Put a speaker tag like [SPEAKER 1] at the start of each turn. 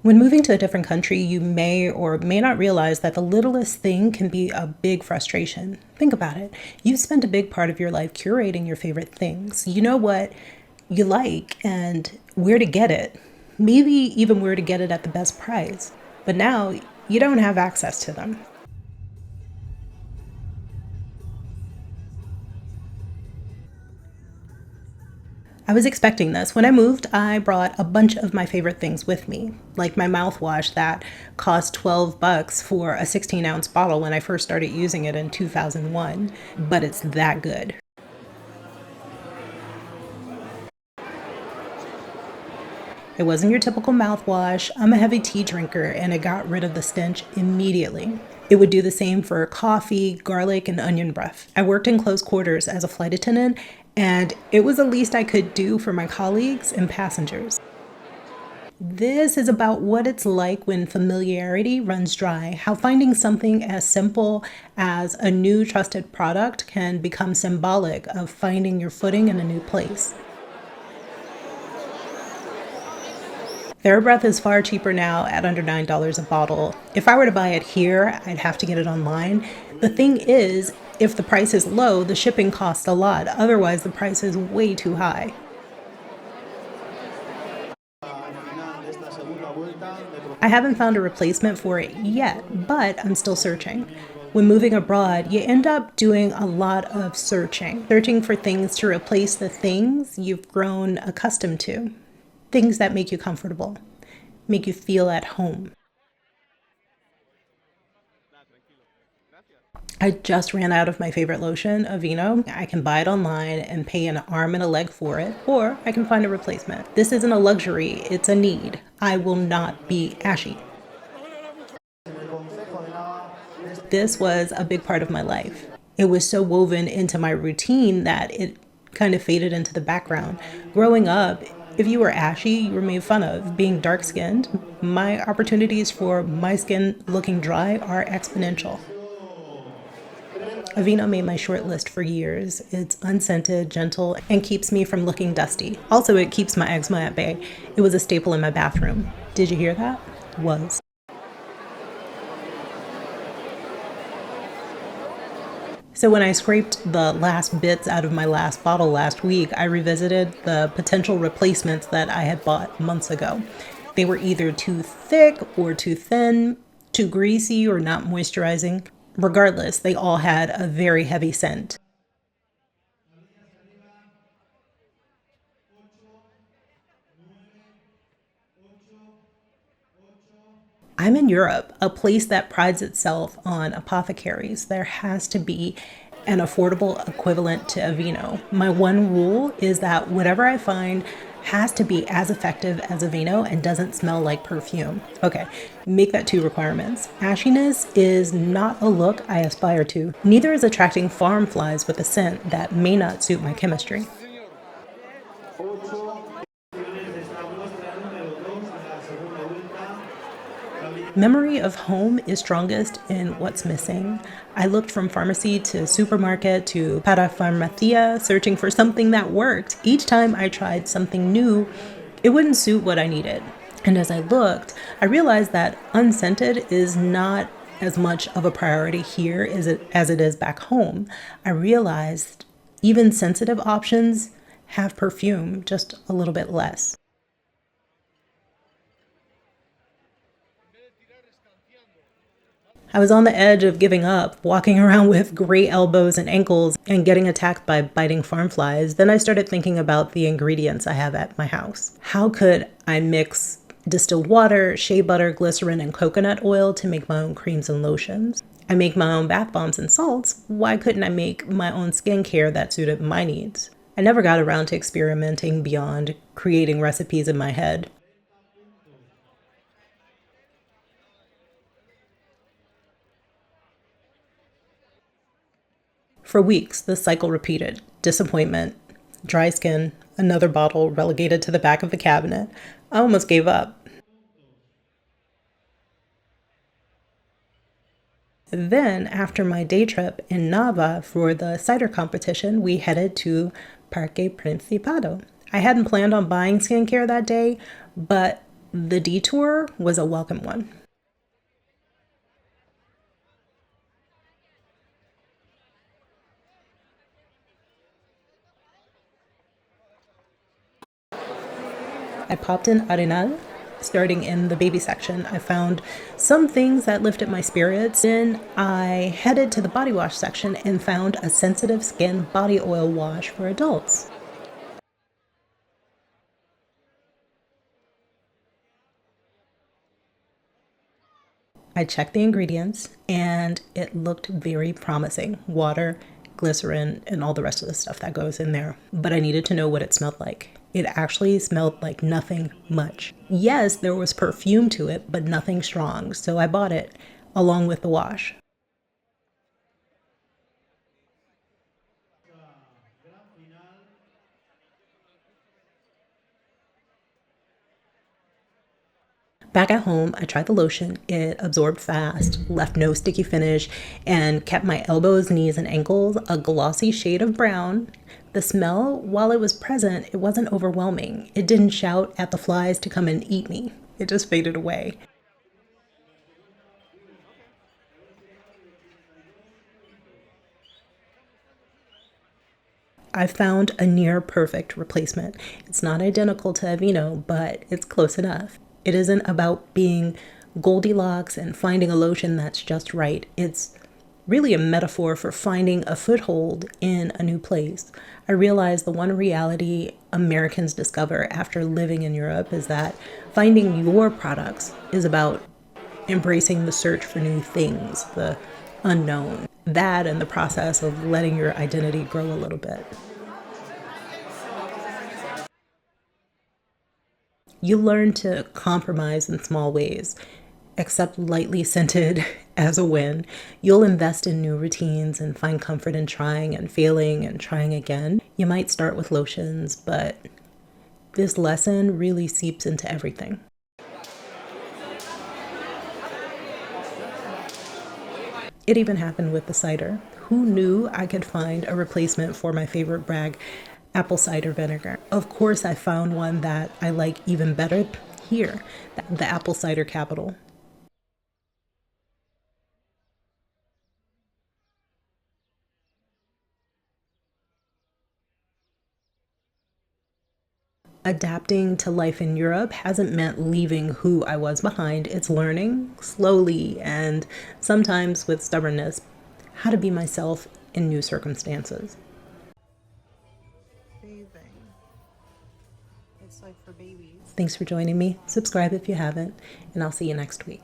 [SPEAKER 1] When moving to a different country, you may or may not realize that the littlest thing can be a big frustration. Think about it. You've spent a big part of your life curating your favorite things. You know what you like and where to get it, maybe even where to get it at the best price. But now you don't have access to them. I was expecting this. When I moved, I brought a bunch of my favorite things with me, like my mouthwash that cost $12 for a 16-ounce bottle when I first started using it in 2001, but it's that good. It wasn't your typical mouthwash. I'm a heavy tea drinker and it got rid of the stench immediately. It would do the same for coffee, garlic, and onion breath. I worked in close quarters as a flight attendant, and it was the least I could do for my colleagues and passengers. This is about what it's like when familiarity runs dry, how finding something as simple as a new trusted product can become symbolic of finding your footing in a new place. TheraBreath is far cheaper now at under $9 a bottle. If I were to buy it here, I'd have to get it online. The thing is, if the price is low, the shipping costs a lot. Otherwise, the price is way too high. I haven't found a replacement for it yet, but I'm still searching. When moving abroad, you end up doing a lot of searching for things to replace the things you've grown accustomed to. Things that make you comfortable, make you feel at home. I just ran out of my favorite lotion, Aveeno. I can buy it online and pay an arm and a leg for it, or I can find a replacement. This isn't a luxury, it's a need. I will not be ashy. This was a big part of my life. It was so woven into my routine that it kind of faded into the background. Growing up, if you were ashy, you were made fun of. Being dark skinned, my opportunities for my skin looking dry are exponential. Aveeno made my short list for years. It's unscented, gentle, and keeps me from looking dusty. Also, it keeps my eczema at bay. It was a staple in my bathroom. Did you hear that? Was. So when I scraped the last bits out of my last bottle last week, I revisited the potential replacements that I had bought months ago. They were either too thick or too thin, too greasy or not moisturizing. Regardless, they all had a very heavy scent. I'm in Europe, a place that prides itself on apothecaries. There has to be an affordable equivalent to Aveeno. My one rule is that whatever I find has to be as effective as Aveeno and doesn't smell like perfume. Okay, make that two requirements. Ashiness is not a look I aspire to. Neither is attracting farm flies with a scent that may not suit my chemistry. Memory of home is strongest in what's missing. I looked from pharmacy to supermarket to parafarmacia, searching for something that worked. Each time I tried something new, it wouldn't suit what I needed. And as I looked, I realized that unscented is not as much of a priority here as it is back home. I realized even sensitive options have perfume, just a little bit less. I was on the edge of giving up, walking around with gray elbows and ankles and getting attacked by biting farm flies. Then I started thinking about the ingredients I have at my house. How could I mix distilled water, shea butter, glycerin, and coconut oil to make my own creams and lotions? I make my own bath bombs and salts. Why couldn't I make my own skincare that suited my needs? I never got around to experimenting beyond creating recipes in my head. For weeks, the cycle repeated. Disappointment, dry skin, another bottle relegated to the back of the cabinet. I almost gave up. Then, after my day trip in Nava for the cider competition, we headed to Parque Principado. I hadn't planned on buying skincare that day, but The detour was a welcome one. I popped in Arenal. Starting in the baby section, I found some things that lifted my spirits. Then I headed to the body wash section and found a sensitive skin body oil wash for adults. I checked the ingredients and it looked very promising: water, glycerin, and all the rest of the stuff that goes in there. But I needed to know what it smelled like. It actually smelled like nothing much. Yes, there was perfume to it, but nothing strong. So I bought it along with the wash. Back at home, I tried the lotion. It absorbed fast, left no sticky finish, and kept my elbows, knees, and ankles a glossy shade of brown. The smell, while it was present, it wasn't overwhelming. It didn't shout at the flies to come and eat me. It just faded away. I found a near perfect replacement. It's not identical to Aveeno, but it's close enough. It isn't about being Goldilocks and finding a lotion that's just right. It's really a metaphor for finding a foothold in a new place. I realize the one reality Americans discover after living in Europe is that finding your products is about embracing the search for new things, the unknown. That and the process of letting your identity grow a little bit. You learn to compromise in small ways, accept lightly scented as a win. You'll invest in new routines and find comfort in trying and failing and trying again. You might start with lotions, but this lesson really seeps into everything. It even happened with the cider. Who knew I could find a replacement for my favorite brag, apple cider vinegar? Of course, I found one that I like even better here, the apple cider capital. Adapting to life in Europe hasn't meant leaving who I was behind. It's learning slowly and sometimes with stubbornness how to be myself in new circumstances. Thanks for joining me. Subscribe if you haven't, and I'll see you next week.